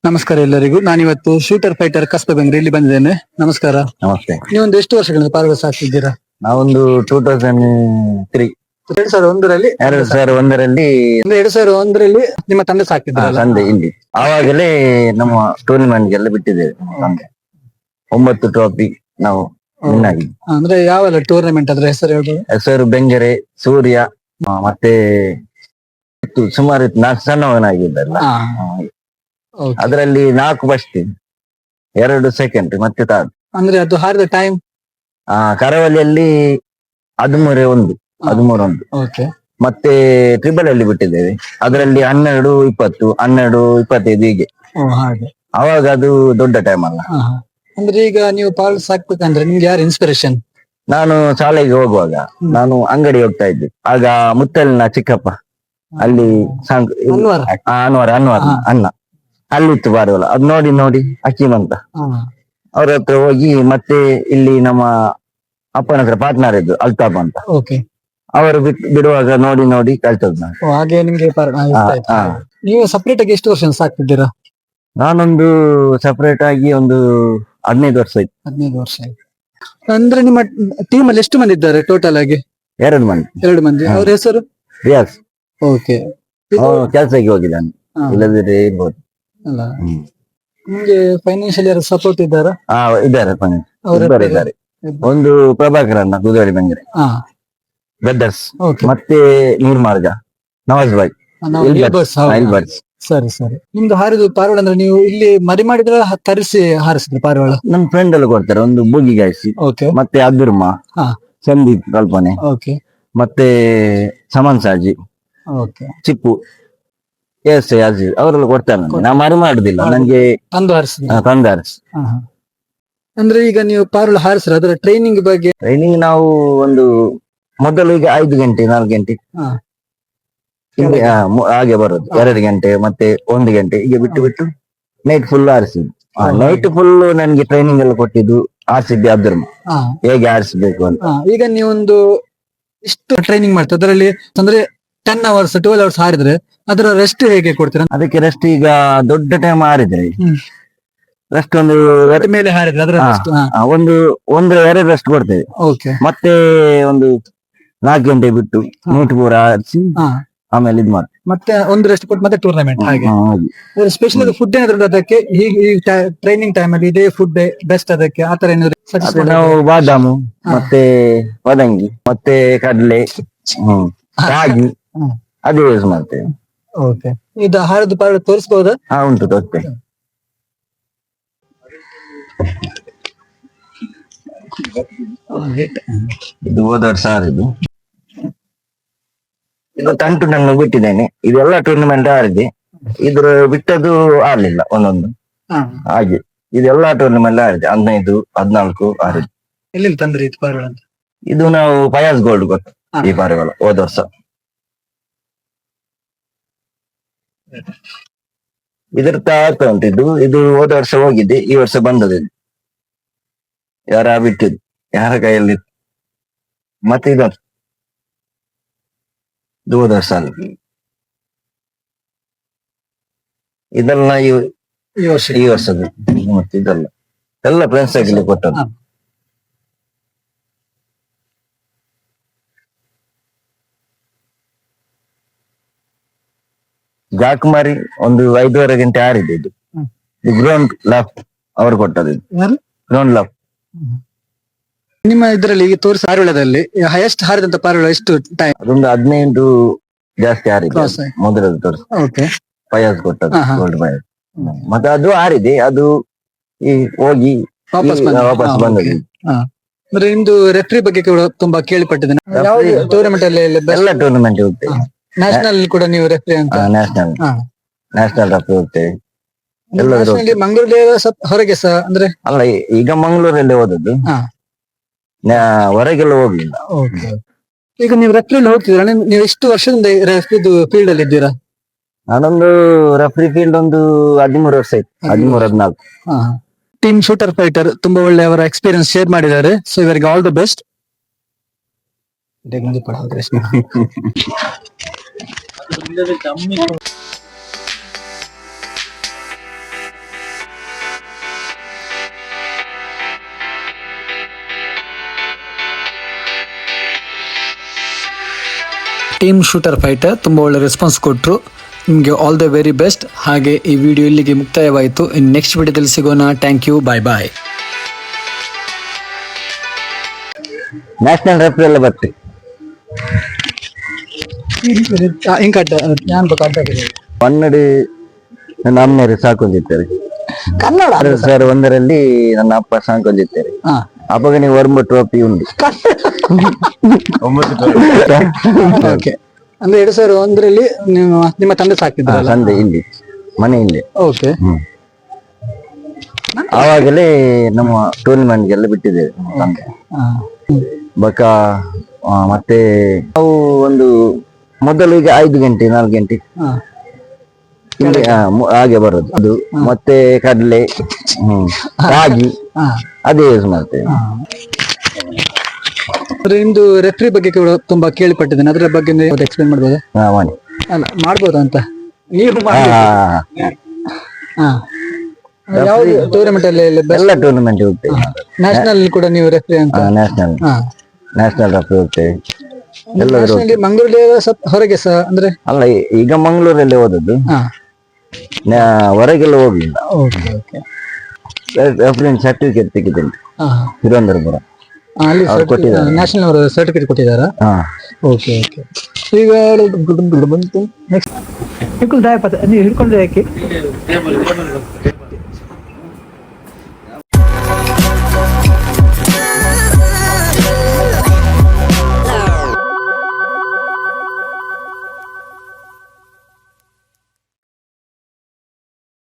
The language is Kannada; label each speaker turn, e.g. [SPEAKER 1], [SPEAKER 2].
[SPEAKER 1] ನಮಸ್ಕಾರ ಎಲ್ಲರಿಗೂ. ನಾನಿವತ್ತು ಶೂಟರ್ ಫೈಟರ್ ಕಸ್ಬ ಬೆಂಗ್ರೆ ಇಲ್ಲಿ ಬಂದಿದ್ದೇನೆ. ನಮಸ್ಕಾರ.
[SPEAKER 2] ನಮಸ್ತೆ.
[SPEAKER 1] ನೀವೊಂದು ಎಷ್ಟು ವರ್ಷಗಳಿಂದ ಪಾರ್ವಸ್ ಆಗ್ತಿದ್ದೀರಾ?
[SPEAKER 2] ನಾವೊಂದು 2003
[SPEAKER 1] 2001ರಲ್ಲಿ
[SPEAKER 2] 2001ರಲ್ಲಿ
[SPEAKER 1] 2001ರಲ್ಲಿ ನಿಮ್ಮ ತಂದೆ ಸಾಕಿದ್ರಲ್ಲ?
[SPEAKER 2] ಸಂದೆ ಇಲ್ಲಿ ಆವಾಗಲೇ ನಮ್ಮ ಟೂರ್ನಿಮೆಂಟ್ ಗೆಲ್ಲ ಬಿಟ್ಟಿದ್ದೇವೆ. ತಂದೆ 9 ಟ್ರೋಫಿ ನಾವು ವಿನ್ ಆಗಿದ್ವಿ.
[SPEAKER 1] ಅಂದ್ರೆ ಯಾವೆಲ್ಲ ಟೂರ್ನಮೆಂಟ್ ಅದ್ರ ಹೆಸರು ಹೇಳ್ಬೋದು?
[SPEAKER 2] ಹೆಸರು ಬೆಂಗೆರೆ, ಸೂರ್ಯ, ಮತ್ತೆ ಸುಮಾರು ನಾನು ಸಣ್ಣವನಾಗಿದ್ದಲ್ಲ. ಅದರಲ್ಲಿ 4 ಫಸ್ಟ್, 2 ಸೆಕೆಂಡ್, ಮತ್ತೆ ಥರ್ಡ್.
[SPEAKER 1] ಅಂದ್ರೆ ಅದು ಹಾರಿದ ಟೈಮ್
[SPEAKER 2] ಕರಾವಳಿಯಲ್ಲಿ 13-1
[SPEAKER 1] ಓಕೆ.
[SPEAKER 2] ಮತ್ತೆ ಟ್ರಿಬಲ್ ಅಲ್ಲಿ ಬಿಟ್ಟಿದ್ದೇವೆ. ಅದರಲ್ಲಿ 12, 20, 12, 25 ಹೀಗೆ.
[SPEAKER 1] ಹಾಗೆ.
[SPEAKER 2] ಅವಾಗ ಅದು ದೊಡ್ಡ ಟೈಮ್ ಅಲ್ಲ.
[SPEAKER 1] ಅಂದ್ರೆ ಈಗ ನೀವು ಪಾರ್ವಸ್ ಹಾಕ್ಬೇಕಂದ್ರೆ ನಿಮ್ಗೆ ಯಾರು ಇನ್ಸ್ಪಿರೇಷನ್?
[SPEAKER 2] ನಾನು ಶಾಲೆಗೆ ಹೋಗುವಾಗ ನಾನು ಅಂಗಡಿ ಹೋಗ್ತಾ ಇದ್ದೆ. ಆಗ ಮುತ್ತಲಿನ ಚಿಕ್ಕಪ್ಪ ಅಲ್ಲಿ ಅನ್ವರ್ ಅಣ್ಣ ಅಲ್ಲಿತ್ತು ಪಾರಿವಾಳ. ಅದು ನೋಡಿ ನೋಡಿ ಹಕೀಮ್ ಅಂತ ಅವ್ರ ಹತ್ರ ಹೋಗಿ, ಮತ್ತೆ ಇಲ್ಲಿ ನಮ್ಮ ಅಪ್ಪನ ಹತ್ರ ಪಾರ್ಟ್ನರ್ ಇದ್ದು ಅಲ್ತಾಫ್ ಅಂತ, ಅವರು ಬಿಡುವಾಗ ನೋಡಿ ನೋಡಿ ಕಲ್ತದ್ದು ನಾನು.
[SPEAKER 1] ಹಾಗೆ ನಿಮ್ಗೆ ನೀವು ಸಪರೇಟ್ ಆಗಿ ಎಷ್ಟು ವರ್ಷ ಸಾಕ್ತಿದ್ದೀರಾ?
[SPEAKER 2] ನಾನೊಂದು ಸಪರೇಟ್ ಆಗಿ ಒಂದು 15 ವರ್ಷ ಆಯ್ತು.
[SPEAKER 1] 15 ವರ್ಷ ಆಯ್ತು. ಅಂದ್ರೆ ನಿಮ್ಮ ಟೀಮ್ ಅಲ್ಲಿ ಎಷ್ಟು ಮಂದಿ ಇದ್ದಾರೆ ಟೋಟಲ್ ಆಗಿ?
[SPEAKER 2] 2 ಮಂದಿ.
[SPEAKER 1] 2 ಮಂದಿ. ಅವ್ರ ಹೆಸರು?
[SPEAKER 2] ರಿಯಾಸ್.
[SPEAKER 1] ಓಕೆ.
[SPEAKER 2] ಕೆಲ್ಸಕ್ಕೆ ಹೋಗಿದ್ದಾನೆ, ಇಲ್ಲದಿದ್ರೆ ಇರ್ಬೋದು.
[SPEAKER 1] ಅಲ್ಲ, ನಿಮ್ಗೆ ಫೈನಾನ್ಷಿಯಲ್ ಯಾರು ಸಪೋರ್ಟ್ ಇದ್ದಾರಾ?
[SPEAKER 2] ಇದ್ದಾರೆ, ಇದ್ದಾರೆ. ಒಂದು ಪ್ರಭಾಕರ್ ಅಣ್ಣ ಕುದುರೆ ಬೆಂಗ್ರೆ ಬ್ರದರ್ಸ್, ಮತ್ತೆ ನೀರ್ಮಾರ್ಗ ನವಾಜ್ ಬಾಯ್ ಇಲ್ಬರ್ಸ್.
[SPEAKER 1] ಸರಿ ಸರಿ. ನಿಮ್ದು ಹಾರಿದ ಪಾರಿವಾಳ ಅಂದ್ರೆ ನೀವು ಇಲ್ಲಿ ಮರಿ ಮಾಡಿದ್ರೆ ತರಿಸಿ ಹಾರಿಸಿದ್ರೆ ಪಾರಿವಾಳ?
[SPEAKER 2] ನಮ್ ಫ್ರೆಂಡ್ ಎಲ್ಲ ಕೊಡ್ತಾರೆ. ಒಂದು ಬೂಗಿ ಗಾಯಿಸಿ, ಮತ್ತೆ ಅಬ್ದುರ್ಮಾ, ಸಂದೀಪ್ ಕಲ್ಪನೆ, ಮತ್ತೆ ಸಮನ್ ಸಾಜಿ, ಚಿಪ್ಪು, ಎಸ್ ಅಜೀಜ್ ಅವರೆಲ್ಲ ಕೊಡ್ತಾರೆ. ನಾ ಮರಿ ಮಾಡುದಿಲ್ಲ, ನನ್ಗೆ ತಂದು ಹಾರಿಸಿ.
[SPEAKER 1] ಅಂದ್ರೆ ಈಗ ನೀವು ಪಾರಿವಾಳ ಹಾರಿಸ್ರ ಅದರ ಟ್ರೈನಿಂಗ್ ಬಗ್ಗೆ?
[SPEAKER 2] ಟ್ರೈನಿಂಗ್ ನಾವು ಒಂದು ಮೊದಲು ಈಗ 5 ಗಂಟೆ 4 ಗಂಟೆ ಹಾಗೆ ಬರೋದು. 2 ಗಂಟೆ ಮತ್ತೆ 1 ಗಂಟೆ ಹೀಗೆ ಬಿಟ್ಟು ನೈಟ್ ಫುಲ್ ಆರಿಸಿದ್ದು. ನೈಟ್ ಫುಲ್ ನನ್ಗೆ ಟ್ರೈನಿಂಗ್ ಎಲ್ಲ ಕೊಟ್ಟಿದ್ದು ಆರ್ಸಿದ್ದೆ ಅಬ್ದುರ್ಮಾ, ಹೇಗೆ ಆರಿಸಬೇಕು ಅಂತ.
[SPEAKER 1] ಈಗ ನೀವೊಂದು ಇಷ್ಟು ಟ್ರೈನಿಂಗ್ ಮಾಡ್ತಾ ಅದರಲ್ಲಿ ಅಂದ್ರೆ 10 hours 12 hours ಹಾರಿದ್ರೆ ಅದರ ರೆಸ್ಟ್ ಹೇಗೆ ಕೊಡ್ತೀರಾ?
[SPEAKER 2] ಅದಕ್ಕೆ ರೆಸ್ಟ್ ಈಗ ದೊಡ್ಡ ಟೈಮ್ ಹಾರಿದ್ರೆ ರೆಸ್ಟ್ ಒಂದು
[SPEAKER 1] ಮೇಲೆ ಹಾರಿದ್ರೆ ಅದರ
[SPEAKER 2] ಒಂದು 1-2 ರೆಸ್ಟ್ ಕೊಡ್ತೇವೆ. ಮತ್ತೆ ಒಂದು 4 ಗಂಟೆ ಬಿಟ್ಟು ನೈಟ್ ಪೂರ ಆರಿಸಿ ಆಮೇಲೆ ಇದು ಮಾಡ್ತೀವಿ.
[SPEAKER 1] ಮತ್ತೆ ಒಂದು ರೆಸ್ಟ್ ಕೊಟ್ಟು ಮತ್ತೆ ಟೂರ್ನಮೆಂಟ್. ಹಾಗೆ ಸ್ಪೆಷಲ್ ಫುಡ್ ಏನಾದ್ರು ಅದಕ್ಕೆ ಟ್ರೈನಿಂಗ್ ಟೈಮ್ ಅಲ್ಲಿ ಇದೇ ಫುಡ್ ಬೆಸ್ಟ್ ಅದಕ್ಕೆ ಆತರ ಏನಾದ್ರು?
[SPEAKER 2] ನಾವು ಬಾದಾಮು ಮತ್ತೆ ವದಂಗಿ ಮತ್ತೆ ಕಡಲೆ ರಾಗಿ ಅದು ಯೂಸ್ ಮಾಡ್ತೇವೆ.
[SPEAKER 1] ಓಕೆ. ಇದು ಹಾರಿದ ಪಾರಿವಾಳ ತೋರಿಸಬಹುದಾ?
[SPEAKER 2] ಉಂಟು, ತೋರಿಸ್ತೇವೆ. ಇದು ಹೋದ ವರ್ಷ ಹಾರಿದ್ದು. ಇದು ತಂಟು ನಾನು ಬಿಟ್ಟಿದ್ದೇನೆ. ಇದೆಲ್ಲ ಟೂರ್ನಿಮೆಂಟ್ ಆಡಿದೆ, ಇದ್ರ ಬಿಟ್ಟದ್ದು ಆಡ್ಲಿಲ್ಲ ಒಂದೊಂದು. ಹಾಗೆ ಇದೆಲ್ಲ ಟೂರ್ನಿಮೆಂಟ್ ಆಡಿದೆ. 15, 14 ಆಡಿದೆ.
[SPEAKER 1] ಎಲ್ಲಿ ತಂದ್ರಿ ಇದು ಪಾರಿವಾಳ?
[SPEAKER 2] ಇದು ನಾವು ಫಯಾಜ್ ಗೋಲ್ಡ್ ಕೊಟ್ಟು ಈ ಪಾರಿವಾಳ ಹೋದ ವರ್ಷ. ಇದ್ರ ಆಗ್ತಾ ಉಂಟಿದ್ದು. ಇದು ಹೋದ ವರ್ಷ ಹೋಗಿದ್ದೆ, ಈ ವರ್ಷ ಬಂದದ್ದು. ಯಾರ ಬಿಟ್ಟಿದ್ದು, ಯಾರ ಕೈಯಲ್ಲಿ. ಮತ್ತೆ ಇದು ಹೋದ ವರ್ಷ ಅಲ್ಲ, ಇದೆಲ್ಲ ಈ ವರ್ಷದ್ದು. ಮತ್ತೆ ಇದೆಲ್ಲ ಎಲ್ಲ ಫ್ರೆಂಡ್ಸ್ ಆಗಲಿ ಕೊಟ್ಟದ್ದು. ಜಾಕುಮಾರಿ ಒಂದು 5:30 ಗಂಟೆ ಆರಿದೆ. ಇದು ಗ್ರೌಂಡ್ ಲಾಫ್ಟ್ ಅವರು ಕೊಟ್ಟದ್ದು. Ground loft.
[SPEAKER 1] ನಿಮ್ಮ ಇದರಲ್ಲಿ ಈಗ ತೋರಿಸ ಪಾರಿವಾಳದಲ್ಲಿ ಹೈಯೆಸ್ಟ್ ಹಾರಿದಂತ ಪಾರಿವಾಳ ಎಷ್ಟು ಟೈಮ್?
[SPEAKER 2] ಅದೊಂದು 15 ಜಾಸ್ತಿ ಆರಿದೆ ಮೊದಲದು ತೋರಿಸ. ಫಯಾಜ್ ಕೊಟ್ಟದ್ದು ಗೋಲ್ಡ್ ಫಯಾಜ್. ಮತ್ತೆ ಅದು ಆರಿದೆ, ಅದು ಈ ಹೋಗಿ ವಾಪಸ್ ಬಂದದ್ದು.
[SPEAKER 1] ಅಂದ್ರೆ ನಿಮ್ದು ರೆಫ್ರಿ ಬಗ್ಗೆ ಕೂಡ ತುಂಬಾ ಕೇಳಿಪಟ್ಟಿದ್ದೇನೆ. ಯಾವ ಟೂರ್ನಮೆಂಟ್ ಅಲ್ಲಿ?
[SPEAKER 2] ಎಲ್ಲ ಟೂರ್ನಮೆಂಟ್ ಹೋಗ್ತೇವೆ.
[SPEAKER 1] ನ್ಯಾಷನಲ್ ಕೂಡ ನೀವು ರೆಫ್ರಿ ಅಂತ?
[SPEAKER 2] ನ್ಯಾಷನಲ್ ರೆಫ್ರಿ ಹೋಗ್ತೇವೆ.
[SPEAKER 1] ಮಂಗಳೂರಲ್ಲಿ ಹೊರಗೆ ಸಹ ಅಂದ್ರೆ?
[SPEAKER 2] ಅಲ್ಲ, ಈಗ ಮಂಗಳೂರಲ್ಲಿ ಹೋದದ್ದು, ಹೊರಗೆಲ್ಲ ಹೋಗ್ಲಿಲ್ಲ.
[SPEAKER 1] ಈಗ ನೀವು ರೆಫ್ರಿ ಹೋಗ್ತಿದ್ದೀರಾ? ನೀವು ಎಷ್ಟು ವರ್ಷದಿಂದ ರೆಫ್ರಿದು ಫೀಲ್ಡ್ ಅಲ್ಲಿ ಇದ್ದೀರಾ?
[SPEAKER 2] ನಾನೊಂದು ರೆಫ್ರಿ ಫೀಲ್ಡ್ ಒಂದು 13 ವರ್ಷ ಆಯ್ತು, 13-14.
[SPEAKER 1] ಟೀಮ್ ಶೂಟರ್ ಫೈಟರ್ ತುಂಬಾ ಒಳ್ಳೆ ಅವರ ಎಕ್ಸ್ಪೀರಿಯನ್ಸ್ ಶೇರ್ ಮಾಡಿದ್ದಾರೆ. ಸೊ ಇವರಿಗೆ all the best. Team shooter fighter ತುಂಬಾ ಒಳ್ಳೆ ರೆಸ್ಪಾನ್ಸ್ ಕೊಟ್ಟರು. ನಿಮಗೆ ಆಲ್ ದ ವೆರಿ ಬೆಸ್ಟ್. ಹಾಗೆ ಈ ವಿಡಿಯೋ ಇಲ್ಲಿಗೆ ಮುಕ್ತಾಯವಾಯಿತು. ಇನ್ನು ನೆಕ್ಸ್ಟ್ ವಿಡಿಯೋದಲ್ಲಿ ಸಿಗೋಣ. Thank you, bye bye.
[SPEAKER 2] National referee ಎಲ್ಲ ಬರ್ತಿ ಕನ್ನಡಿ ನಮ್ಮನೇರು ಸಾಕೊಂಡಿದ್ದಾರೆ.
[SPEAKER 1] ಕನ್ನಡ
[SPEAKER 2] ಸರ್ ಒಂದರಲ್ಲಿ ನನ್ನ ಅಪ್ಪ ಸಾಕೊಂಡಿದ್ದಾರೆ. ಅಪ್ಪಗ ನೀವು ವರ್ಮ ಟ್ರೋಫಿ ಉಂಟು.
[SPEAKER 1] ಓಕೆ, ಅಂದ್ರೆ 2001ರಲ್ಲಿ ನಿಮ್ಮ ತಂದೆ ಸಾಕಿದ್ರ?
[SPEAKER 2] ತಂದೆ ಇಲ್ಲಿ ಮನೆ ಇಲ್ಲಿ.
[SPEAKER 1] ಓಕೆ,
[SPEAKER 2] ಆವಾಗಲೇ ನಮ್ಮ ಟೂರ್ನಿಮೆಂಟ್ಗೆಲ್ಲ ಬಿಟ್ಟಿದ್ದೇವೆ ತಂದೆ. ಬಕ ಮತ್ತೆ ನಾವು ಒಂದು ಮೊದಲು ಈಗ 5 ಗಂಟೆ 4 ಗಂಟೆ ಇಲ್ಲಿ ಹಾಗೆ ಬರೋದು. ಅದು ಮತ್ತೆ ಕಡಲೆ ರಾಗಿ ಅದೇ ಯೂಸ್ ಮಾಡ್ತೇವೆ.
[SPEAKER 1] ನಿಮ್ದು ರೆಫ್ರಿ ಬಗ್ಗೆ ಕೂಡ ತುಂಬಾ ಕೇಳಿಪಟ್ಟಿದ್ದೇನೆ, ಅದರ ಬಗ್ಗೆ ಎಕ್ಸ್ಪ್ಲೇನ್ ಮಾಡ್ಬೋದಾ?
[SPEAKER 2] ಮಾಡಿ
[SPEAKER 1] ಅಲ್ಲ, ಮಾಡ್ಬೋದಾ ಅಂತ ನೀವು ಯಾವ್ದು ಟೂರ್ನಮೆಂಟ್ ಅಲ್ಲಿ?
[SPEAKER 2] ಎಲ್ಲ ಟೂರ್ನಮೆಂಟ್ ಹೋಗ್ತೇವೆ.
[SPEAKER 1] ನ್ಯಾಷನಲ್ ಕೂಡ ನೀವು ರೆಫ್ರಿ ಅಂತ?
[SPEAKER 2] ನ್ಯಾಷನಲ್ ರೆಫ್ರಿ ಹೋಗ್ತೇವೆ.
[SPEAKER 1] ಮಂಗಳೂರಲ್ಲಿ ಹೊರಗೆ ಸಹ ಅಂದ್ರೆ?
[SPEAKER 2] ಅಲ್ಲ, ಈಗ ಮಂಗಳೂರಲ್ಲಿ ಓದದ್ದು, ಹೊರಗೆಲ್ಲ ಹೋಗ್ಲಿಲ್ಲ. ರೆಫ್ರೆನ್ಸ್ ಸರ್ಟಿಫಿಕೇಟ್ ತೆಗೆದಿಲ್ಲ ತಿರುವನಂತಪುರ.
[SPEAKER 1] ನ್ಯಾಷನಲ್ ಅವರು ಸರ್ಟಿಫಿಕೇಟ್ ಕೊಟ್ಟಿದ್ದಾರಾ? Okay okay. ಈಗ ನೆಕ್ಸ್ಟ್ ಹಿಡ್ಕೊಂಡ್ರೆ ಯಾಕೆ